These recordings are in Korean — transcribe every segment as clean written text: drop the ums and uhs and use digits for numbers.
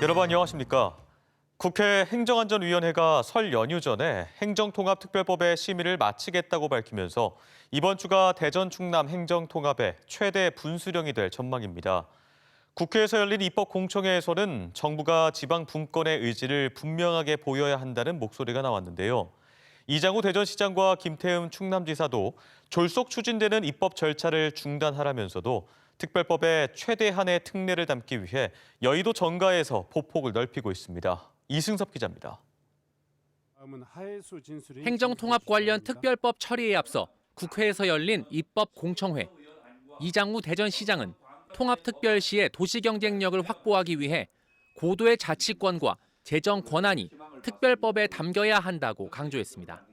여러분 안녕하십니까? 국회 행정안전위원회가 설 연휴 전에 행정통합특별법의 심의를 마치겠다고 밝히면서 이번 주가 대전 충남 행정통합의 최대 분수령이 될 전망입니다. 국회에서 열린 입법 공청회에서는 정부가 지방 분권의 의지를 분명하게 보여야 한다는 목소리가 나왔는데요. 이장우 대전시장과 김태흠 충남지사도 졸속 추진되는 입법 절차를 중단하라면서도 특별법의 최대한의 특례를 담기 위해 여의도 정가에서 보폭을 넓히고 있습니다. 이승섭 기자입니다. 행정통합 관련 특별법 처리에 앞서 국회에서 열린 입법 공청회. 이장우 대전시장은 통합특별시의 도시경쟁력을 확보하기 위해 고도의 자치권과 재정 권한이 특별법에 담겨야 한다고 강조했습니다.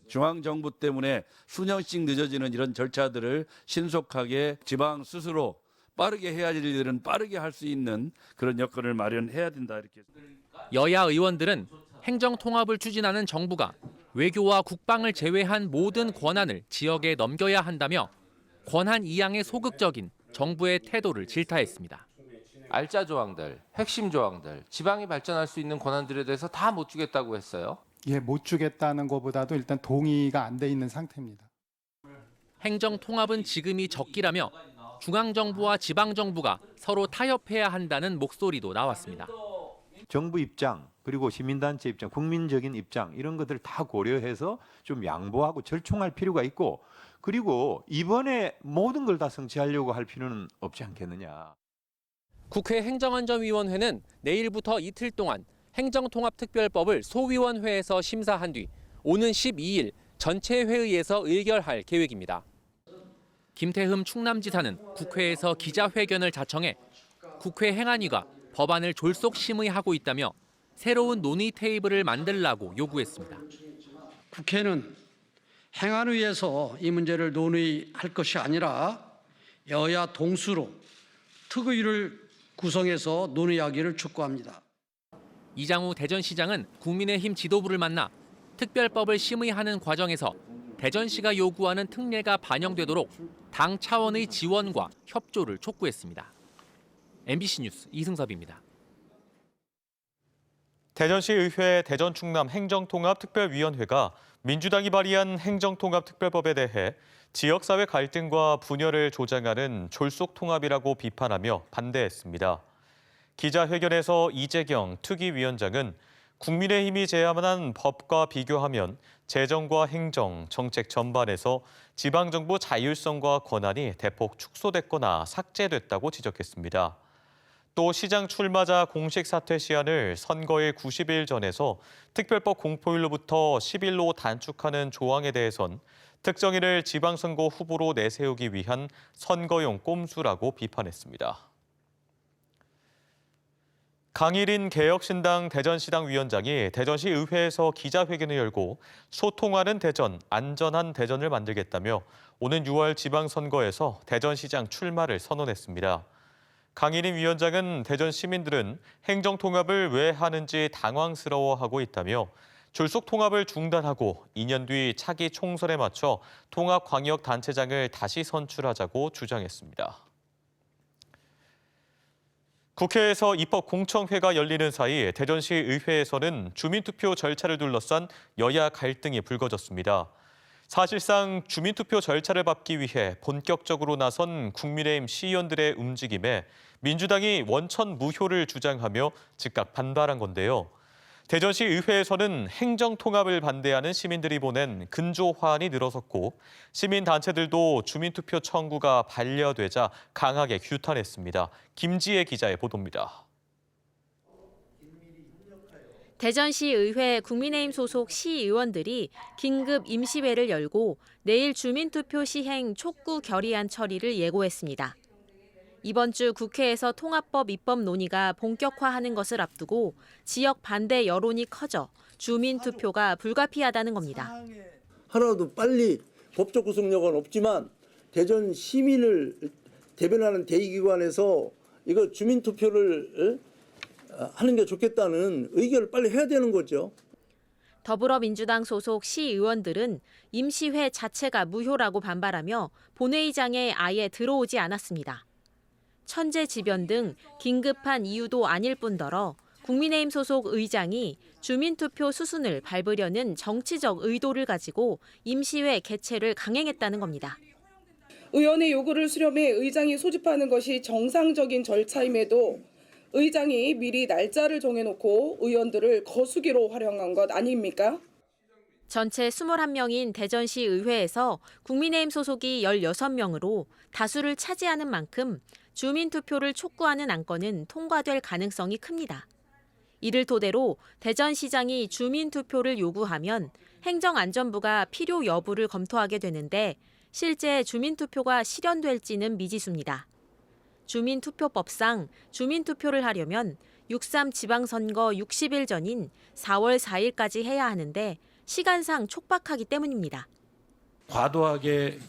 중앙정부 때문에 수년씩 늦어지는 이런 절차들을 신속하게 지방 스스로 빠르게 해야 할 일들은 빠르게 할 수 있는 그런 여건을 마련해야 된다. 이렇게. 여야 의원들은 행정통합을 추진하는 정부가 외교와 국방을 제외한 모든 권한을 지역에 넘겨야 한다며 권한 이양에 소극적인 정부의 태도를 질타했습니다. 알짜 조항들, 핵심 조항들, 지방이 발전할 수 있는 권한들에 대해서 다 못 주겠다고 했어요. 못 주겠다는 것보다도 일단 동의가 안 돼 있는 상태입니다. 행정통합은 지금이 적기라며 중앙정부와 지방정부가 서로 타협해야 한다는 목소리도 나왔습니다. 정부 입장, 그리고 시민단체 입장, 국민적인 입장 이런 것들을 다 고려해서 좀 양보하고 절충할 필요가 있고 그리고 이번에 모든 걸 다 성취하려고 할 필요는 없지 않겠느냐. 국회 행정안전위원회는 내일부터 이틀 동안 행정통합특별법을 소위원회에서 심사한 뒤 오는 12일 전체 회의에서 의결할 계획입니다. 김태흠 충남지사는 국회에서 기자회견을 자청해 국회 행안위가 법안을 졸속 심의하고 있다며 새로운 논의 테이블을 만들라고 요구했습니다. 국회는 행안위에서 이 문제를 논의할 것이 아니라 여야 동수로 특위를 구성해서 논의하기를 촉구합니다. 이장우 대전시장은 국민의힘 지도부를 만나 특별법을 심의하는 과정에서 대전시가 요구하는 특례가 반영되도록 당 차원의 지원과 협조를 촉구했습니다. MBC 뉴스 이승섭입니다. 대전시 의회 대전 충남 행정통합특별위원회가 민주당이 발의한 행정통합특별법에 대해 지역사회 갈등과 분열을 조장하는 졸속통합이라고 비판하며 반대했습니다. 기자회견에서 이재경 특위위원장은 국민의힘이 제안한 법과 비교하면 재정과 행정, 정책 전반에서 지방정부 자율성과 권한이 대폭 축소됐거나 삭제됐다고 지적했습니다. 또 시장 출마자 공식 사퇴 시한을 선거일 90일 전에서 특별법 공포일로부터 10일로 단축하는 조항에 대해선 특정인을 지방선거 후보로 내세우기 위한 선거용 꼼수라고 비판했습니다. 강일인 개혁신당 대전시당 위원장이 대전시 의회에서 기자회견을 열고 소통하는 대전, 안전한 대전을 만들겠다며 오는 6월 지방선거에서 대전시장 출마를 선언했습니다. 강일인 위원장은 대전 시민들은 행정통합을 왜 하는지 당황스러워하고 있다며 졸속통합을 중단하고 2년 뒤 차기 총선에 맞춰 통합광역단체장을 다시 선출하자고 주장했습니다. 국회에서 입법 공청회가 열리는 사이 대전시 의회에서는 주민투표 절차를 둘러싼 여야 갈등이 불거졌습니다. 사실상 주민투표 절차를 밟기 위해 본격적으로 나선 국민의힘 시의원들의 움직임에 민주당이 원천 무효를 주장하며 즉각 반발한 건데요. 대전시 의회에서는 행정통합을 반대하는 시민들이 보낸 근조화안이 늘어섰고 시민단체들도 주민투표 청구가 반려되자 강하게 규탄했습니다. 김지혜 기자의 보도입니다. 대전시 의회 국민의힘 소속 시의원들이 긴급 임시회를 열고 내일 주민투표 시행 촉구 결의안 처리를 예고했습니다. 이번 주 국회에서 통합법 입법 논의가 본격화하는 것을 앞두고 지역 반대 여론이 커져 주민투표가 불가피하다는 겁니다. 하나도 빨리 법적 구속력은 없지만 대전 시민을 대변하는 대의기관에서 이거 주민투표를 하는 게 좋겠다는 의결을 빨리 해야 되는 거죠. 더불어민주당 소속 시의원들은 임시회 자체가 무효라고 반발하며 본회의장에 아예 들어오지 않았습니다. 천재지변 등 긴급한 이유도 아닐 뿐더러 국민의힘 소속 의장이 주민투표 수순을 밟으려는 정치적 의도를 가지고 임시회 개최를 강행했다는 겁니다. 의원의 요구를 수렴해 의장이 소집하는 것이 정상적인 절차임에도 의장이 미리 날짜를 정해놓고 의원들을 거수기로 활용한 것 아닙니까? 전체 21명인 대전시 의회에서 국민의힘 소속이 16명으로 다수를 차지하는 만큼 주민투표를 촉구하는 안건은 통과될 가능성이 큽니다. 이를 토대로 대전시장이 주민투표를 요구하면 행정안전부가 필요 여부를 검토하게 되는데 실제 주민투표가 실현될지는 미지수입니다. 주민투표법상 주민투표를 하려면 6.3 지방선거 60일 전인 4월 4일까지 해야 하는데 시간상 촉박하기 때문입니다. 과도하게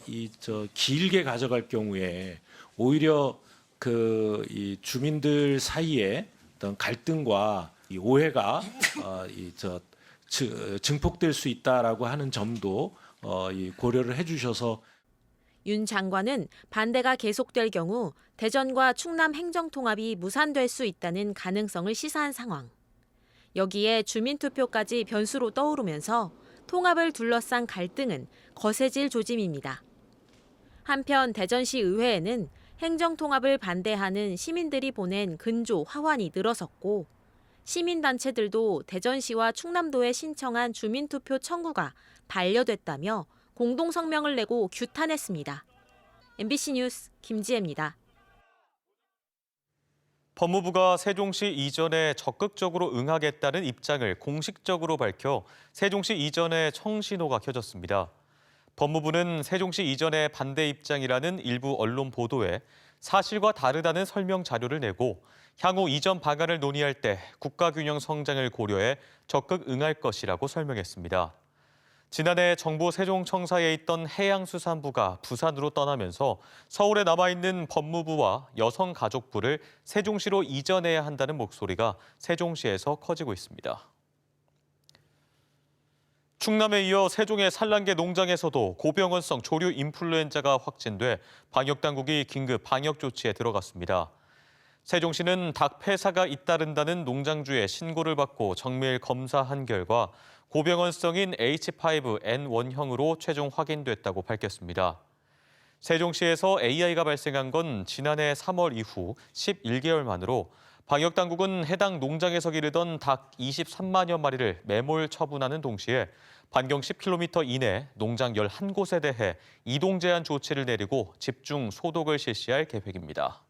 길게 가져갈 경우에 오히려 이 주민들 사이에 어떤 갈등과 이 오해가 증폭될 수 있다라고 하는 점도 고려를 해주셔서. 윤 장관은 반대가 계속될 경우 대전과 충남 행정통합이 무산될 수 있다는 가능성을 시사한 상황. 여기에 주민투표까지 변수로 떠오르면서 통합을 둘러싼 갈등은 거세질 조짐입니다. 한편 대전시 의회에는 행정통합을 반대하는 시민들이 보낸 근조, 화환이 늘어섰고 시민단체들도 대전시와 충남도에 신청한 주민투표 청구가 반려됐다며 공동성명을 내고 규탄했습니다. MBC 뉴스 김지혜입니다. 법무부가 세종시 이전에 적극적으로 응하겠다는 입장을 공식적으로 밝혀 세종시 이전의 청신호가 켜졌습니다. 법무부는 세종시 이전의 반대 입장이라는 일부 언론 보도에 사실과 다르다는 설명 자료를 내고 향후 이전 방안을 논의할 때 국가균형 성장을 고려해 적극 응할 것이라고 설명했습니다. 지난해 정부 세종청사에 있던 해양수산부가 부산으로 떠나면서 서울에 남아있는 법무부와 여성가족부를 세종시로 이전해야 한다는 목소리가 세종시에서 커지고 있습니다. 충남에 이어 세종의 산란계 농장에서도 고병원성 조류 인플루엔자가 확진돼 방역당국이 긴급 방역 조치에 들어갔습니다. 세종시는 닭 폐사가 잇따른다는 농장주의 신고를 받고 정밀 검사한 결과 고병원성인 H5N1형으로 최종 확인됐다고 밝혔습니다. 세종시에서 AI가 발생한 건 지난해 3월 이후 11개월 만으로 방역당국은 해당 농장에서 기르던 닭 23만여 마리를 매몰 처분하는 동시에 반경 10km 이내 농장 11곳에 대해 이동 제한 조치를 내리고 집중 소독을 실시할 계획입니다.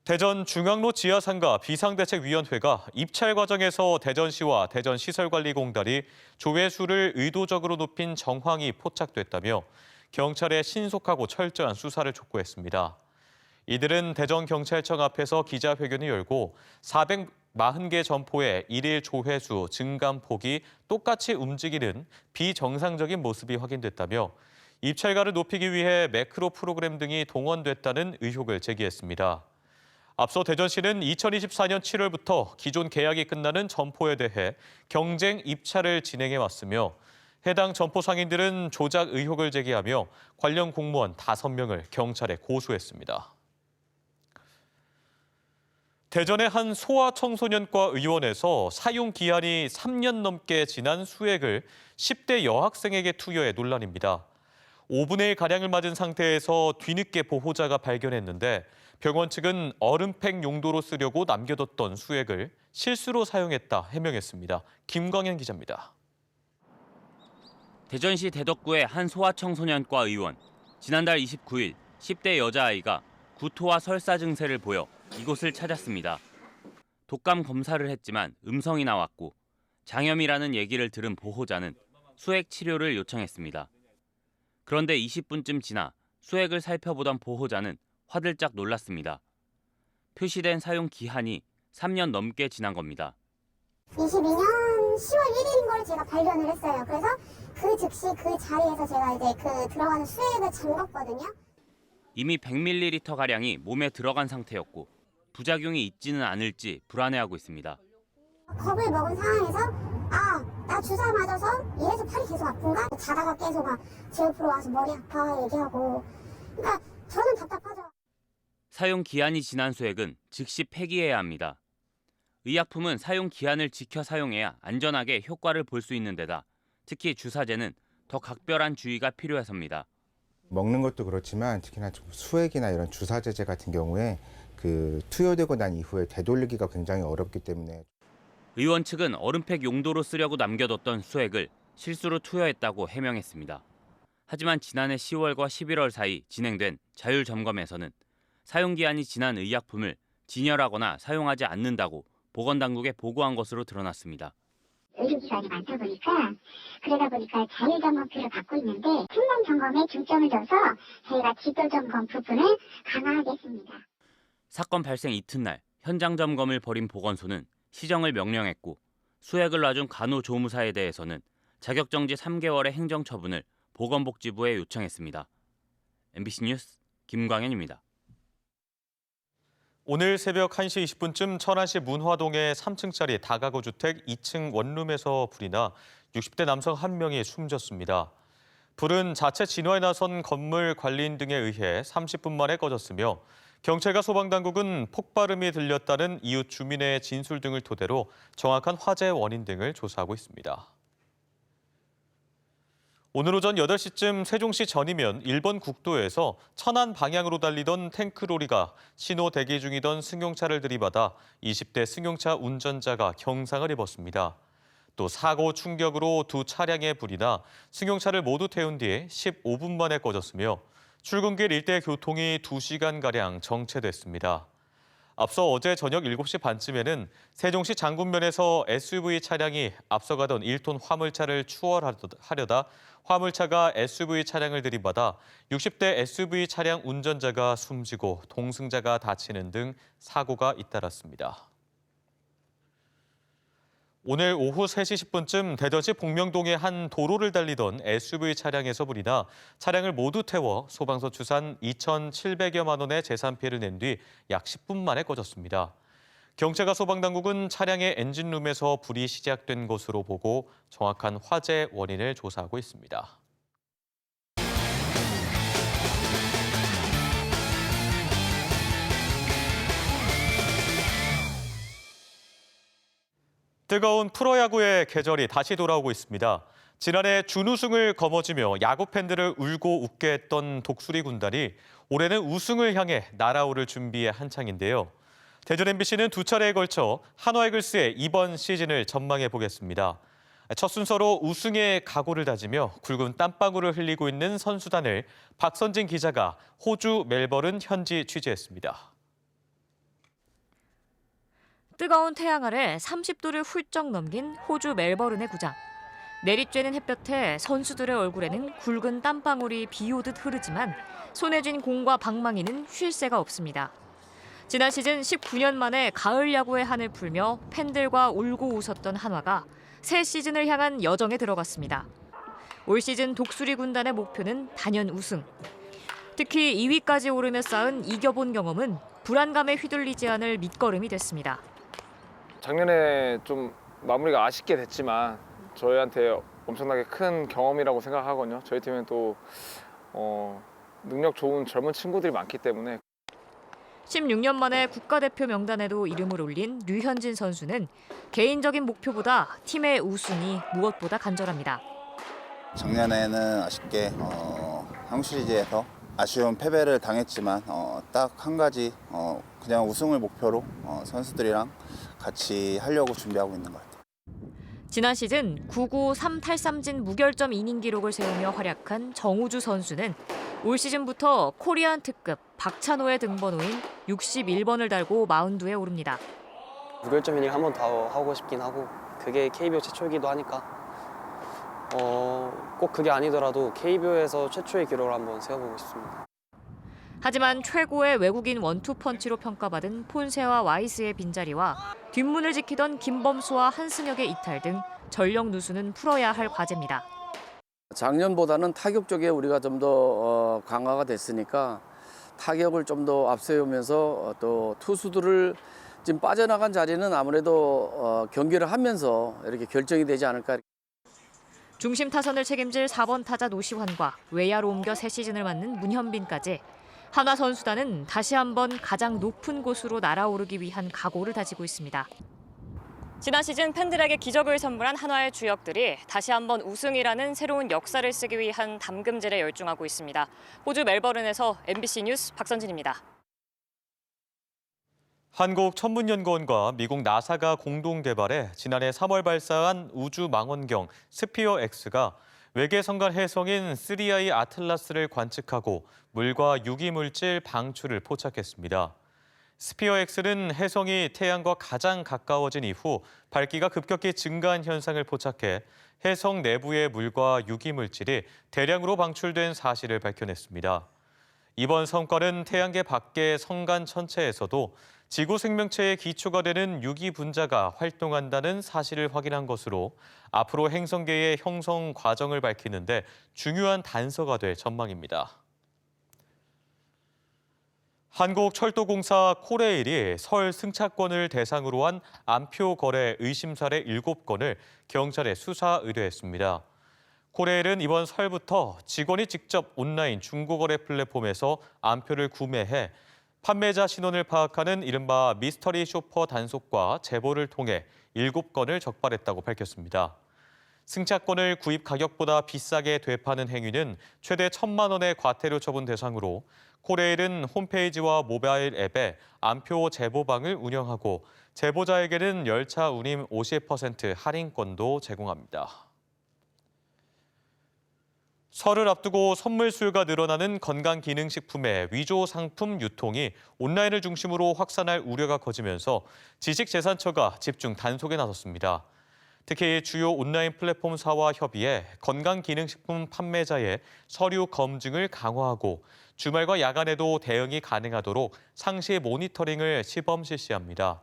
대전 중앙로 지하상가 비상대책위원회가 입찰 과정에서 대전시와 대전시설관리공단이 조회수를 의도적으로 높인 정황이 포착됐다며 경찰에 신속하고 철저한 수사를 촉구했습니다. 이들은 대전경찰청 앞에서 기자회견을 열고 440개 점포의 일일 조회수 증감폭이 똑같이 움직이는 비정상적인 모습이 확인됐다며 입찰가를 높이기 위해 매크로 프로그램 등이 동원됐다는 의혹을 제기했습니다. 앞서 대전시는 2024년 7월부터 기존 계약이 끝나는 점포에 대해 경쟁 입찰을 진행해 왔으며 해당 점포 상인들은 조작 의혹을 제기하며 관련 공무원 5명을 경찰에 고소했습니다. 대전의 한 소아청소년과 의원에서 사용 기한이 3년 넘게 지난 수액을 10대 여학생에게 투여해 논란입니다. 5분의 1가량을 맞은 상태에서 뒤늦게 보호자가 발견했는데 병원 측은 얼음팩 용도로 쓰려고 남겨뒀던 수액을 실수로 사용했다 해명했습니다. 김광현 기자입니다. 대전시 대덕구의 한 소아청소년과 의원. 지난달 29일 10대 여자아이가 구토와 설사 증세를 보여 이곳을 찾았습니다. 독감 검사를 했지만 음성이 나왔고 장염이라는 얘기를 들은 보호자는 수액 치료를 요청했습니다. 그런데 20분쯤 지나 수액을 살펴보던 보호자는 화들짝 놀랐습니다. 표시된 사용 기한이 3년 넘게 지난 겁니다. 22년 10월 1일인 걸 제가 발견을 했어요. 그래서 그 즉시 그 자리에서 제가 이제 그 들어가는 수액을 잠궜거든요. 이미 100ml 가량이 몸에 들어간 상태였고 부작용이 있지는 않을지 불안해하고 있습니다. 겁을 먹은 상황에서 나 주사 맞아서 이래서 팔이 계속 아픈가? 자다가 계속 제 옆으로 와서 머리 아파 얘기하고. 그러니까 저는 답답하죠. 사용 기한이 지난 수액은 즉시 폐기해야 합니다. 의약품은 사용 기한을 지켜 사용해야 안전하게 효과를 볼 수 있는 데다 특히 주사제는 더 각별한 주의가 필요해서입니다. 먹는 것도 그렇지만 특히나 수액이나 이런 주사제제 같은 경우에 투여되고 난 이후에 되돌리기가 굉장히 어렵기 때문에 의원 측은 얼음팩 용도로 쓰려고 남겨뒀던 수액을 실수로 투여했다고 해명했습니다. 하지만 지난해 10월과 11월 사이 진행된 자율 점검에서는 사용 기한이 지난 의약품을 진열하거나 사용하지 않는다고 보건당국에 보고한 것으로 드러났습니다. 의료기관이 많다 보니까 그러다 보니까 자율점검표를 받고 있는데 품목 점검에 중점을 둬서 저희가 지도점검 부분을 강화하겠습니다. 사건 발생 이튿날 현장 점검을 벌인 보건소는 시정을 명령했고 수액을 놔준 간호조무사에 대해서는 자격정지 3개월의 행정처분을 보건복지부에 요청했습니다. MBC 뉴스 김광현입니다. 오늘 새벽 1시 20분쯤 천안시 문화동의 3층짜리 다가구 주택 2층 원룸에서 불이 나 60대 남성 1명이 숨졌습니다. 불은 자체 진화에 나선 건물 관리인 등에 의해 30분 만에 꺼졌으며 경찰과 소방당국은 폭발음이 들렸다는 이웃 주민의 진술 등을 토대로 정확한 화재 원인 등을 조사하고 있습니다. 오늘 오전 8시쯤 세종시 전이면 1번 국도에서 천안 방향으로 달리던 탱크로리가 신호 대기 중이던 승용차를 들이받아 20대 승용차 운전자가 경상을 입었습니다. 또 사고 충격으로 두 차량에 불이 나 승용차를 모두 태운 뒤 15분 만에 꺼졌으며 출근길 일대 교통이 2시간가량 정체됐습니다. 앞서 어제 저녁 7시 반쯤에는 세종시 장군면에서 SUV 차량이 앞서가던 1톤 화물차를 추월하려다 화물차가 SUV 차량을 들이받아 60대 SUV 차량 운전자가 숨지고 동승자가 다치는 등 사고가 잇따랐습니다. 오늘 오후 3시 10분쯤 대전시 복명동의 한 도로를 달리던 SUV 차량에서 불이 나 차량을 모두 태워 소방서 추산 2,700여만 원의 재산 피해를 낸 뒤 약 10분 만에 꺼졌습니다. 경찰과 소방당국은 차량의 엔진룸에서 불이 시작된 것으로 보고 정확한 화재 원인을 조사하고 있습니다. 뜨거운 프로야구의 계절이 다시 돌아오고 있습니다. 지난해 준우승을 거머쥐며 야구 팬들을 울고 웃게 했던 독수리 군단이 올해는 우승을 향해 날아오를 준비에 한창인데요. 대전 MBC는 두 차례에 걸쳐 한화이글스의 이번 시즌을 전망해 보겠습니다. 첫 순서로 우승의 각오를 다지며 굵은 땀방울을 흘리고 있는 선수단을 박선진 기자가 호주 멜버른 현지 취재했습니다. 뜨거운 태양 아래 30도를 훌쩍 넘긴 호주 멜버른의 구장. 내리쬐는 햇볕에 선수들의 얼굴에는 굵은 땀방울이 비오듯 흐르지만 손에 쥔 공과 방망이는 쉴 새가 없습니다. 지난 시즌 19년 만에 가을 야구의 한을 풀며 팬들과 울고 웃었던 한화가 새 시즌을 향한 여정에 들어갔습니다. 올 시즌 독수리 군단의 목표는 단연 우승. 특히 2위까지 오르며 쌓은 이겨본 경험은 불안감에 휘둘리지 않을 밑거름이 됐습니다. 작년에 좀 마무리가 아쉽게 됐지만 저희한테 엄청나게 큰 경험이라고 생각하거든요. 저희 팀은 또 능력 좋은 젊은 친구들이 많기 때문에. 16년 만에 국가대표 명단에도 이름을 올린 류현진 선수는 개인적인 목표보다 팀의 우승이 무엇보다 간절합니다. 작년에는 아쉽게 한국 시리즈에서 아쉬운 패배를 당했지만 딱 한 가지 그냥 우승을 목표로 선수들이랑 같이 하려고 준비하고 있는 것 같아요. 지난 시즌 9구 3탈삼진 무결점 이닝 기록을 세우며 활약한 정우주 선수는 올 시즌부터 코리안 특급 박찬호의 등번호인 61번을 달고 마운드에 오릅니다. 무결점 이닝 한 번 더 하고 싶긴 하고 그게 KBO 최초이기도 하니까 꼭 그게 아니더라도 KBO에서 최초의 기록을 한번 세워보고 싶습니다. 하지만 최고의 외국인 원투펀치로 평가받은 폰세와 와이스의 빈자리와 뒷문을 지키던 김범수와 한승혁의 이탈 등 전력 누수는 풀어야 할 과제입니다. 작년보다는 타격 쪽에 우리가 좀 더 강화가 됐으니까 타격을 좀 더 앞세우면서 또 투수들을 지금 빠져나간 자리는 아무래도 경기를 하면서 이렇게 결정이 되지 않을까. 중심 타선을 책임질 4번 타자 노시환과 외야로 옮겨 새 시즌을 맞는 문현빈까지 한화 선수단은 다시 한번 가장 높은 곳으로 날아오르기 위한 각오를 다지고 있습니다. 지난 시즌 팬들에게 기적을 선물한 한화의 주역들이 다시 한번 우승이라는 새로운 역사를 쓰기 위한 담금질에 열중하고 있습니다. 호주 멜버른에서 MBC 뉴스 박선진입니다. 한국천문연구원과 미국 나사가 공동 개발해 지난해 3월 발사한 우주 망원경 스피어 X가 외계 성간 해성인 시리아의 아틀라스를 관측하고 물과 유기물질 방출을 포착했습니다. 스피어 X는 해성이 태양과 가장 가까워진 이후 밝기가 급격히 증가한 현상을 포착해 해성 내부의 물과 유기물질이 대량으로 방출된 사실을 밝혀냈습니다. 이번 성과는 태양계 밖의 성간 전체에서도 지구 생명체의 기초가 되는 유기 분자가 활동한다는 사실을 확인한 것으로 앞으로 행성계의 형성 과정을 밝히는데 중요한 단서가 될 전망입니다. 한국철도공사 코레일이 설 승차권을 대상으로 한 암표 거래 의심 사례 7건을 경찰에 수사 의뢰했습니다. 코레일은 이번 설부터 직원이 직접 온라인 중고거래 플랫폼에서 암표를 구매해 판매자 신원을 파악하는 이른바 미스터리 쇼퍼 단속과 제보를 통해 7건을 적발했다고 밝혔습니다. 승차권을 구입 가격보다 비싸게 되파는 행위는 최대 1,000만 원의 과태료 처분 대상으로 코레일은 홈페이지와 모바일 앱에 암표 제보방을 운영하고 제보자에게는 열차 운임 50% 할인권도 제공합니다. 설을 앞두고 선물 수요가 늘어나는 건강기능식품의 위조 상품 유통이 온라인을 중심으로 확산할 우려가 커지면서 지식재산처가 집중 단속에 나섰습니다. 특히 주요 온라인 플랫폼사와 협의해 건강기능식품 판매자의 서류 검증을 강화하고 주말과 야간에도 대응이 가능하도록 상시 모니터링을 시범 실시합니다.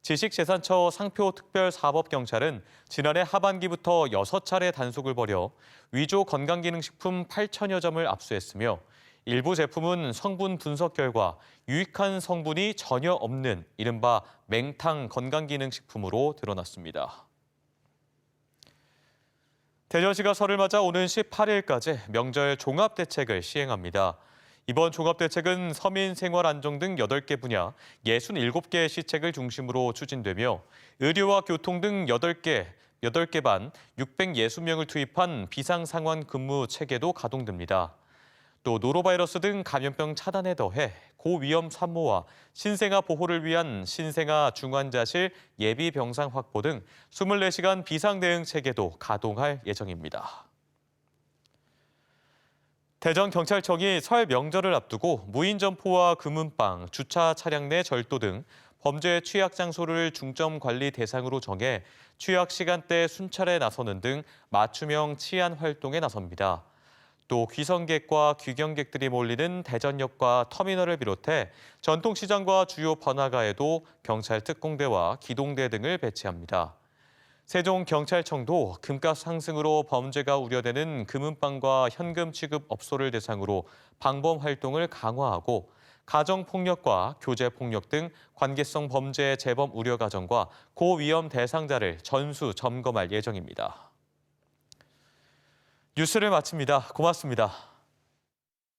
지식재산처 상표특별사법경찰은 지난해 하반기부터 6차례 단속을 벌여 위조 건강기능식품 8천여 점을 압수했으며 일부 제품은 성분 분석 결과 유익한 성분이 전혀 없는 이른바 맹탕 건강기능식품으로 드러났습니다. 대전시가 설을 맞아 오는 18일까지 명절 종합대책을 시행합니다. 이번 종합대책은 서민 생활 안정 등 8개 분야 67개의 시책을 중심으로 추진되며 의료와 교통 등 8개 반 660명을 투입한 비상상황 근무 체계도 가동됩니다. 또 노로바이러스 등 감염병 차단에 더해 고위험 산모와 신생아 보호를 위한 신생아 중환자실 예비 병상 확보 등 24시간 비상 대응 체계도 가동할 예정입니다. 대전경찰청이 설 명절을 앞두고 무인 점포와 금은방, 주차 차량 내 절도 등 범죄 취약 장소를 중점 관리 대상으로 정해 취약 시간대 순찰에 나서는 등 맞춤형 치안 활동에 나섭니다. 또 귀성객과 귀경객들이 몰리는 대전역과 터미널을 비롯해 전통시장과 주요 번화가에도 경찰 특공대와 기동대 등을 배치합니다. 세종경찰청도 금값 상승으로 범죄가 우려되는 금은방과 현금 취급 업소를 대상으로 방범 활동을 강화하고 가정폭력과 교제폭력 등 관계성 범죄 재범 우려 가정과 고위험 대상자를 전수 점검할 예정입니다. 뉴스를 마칩니다. 고맙습니다.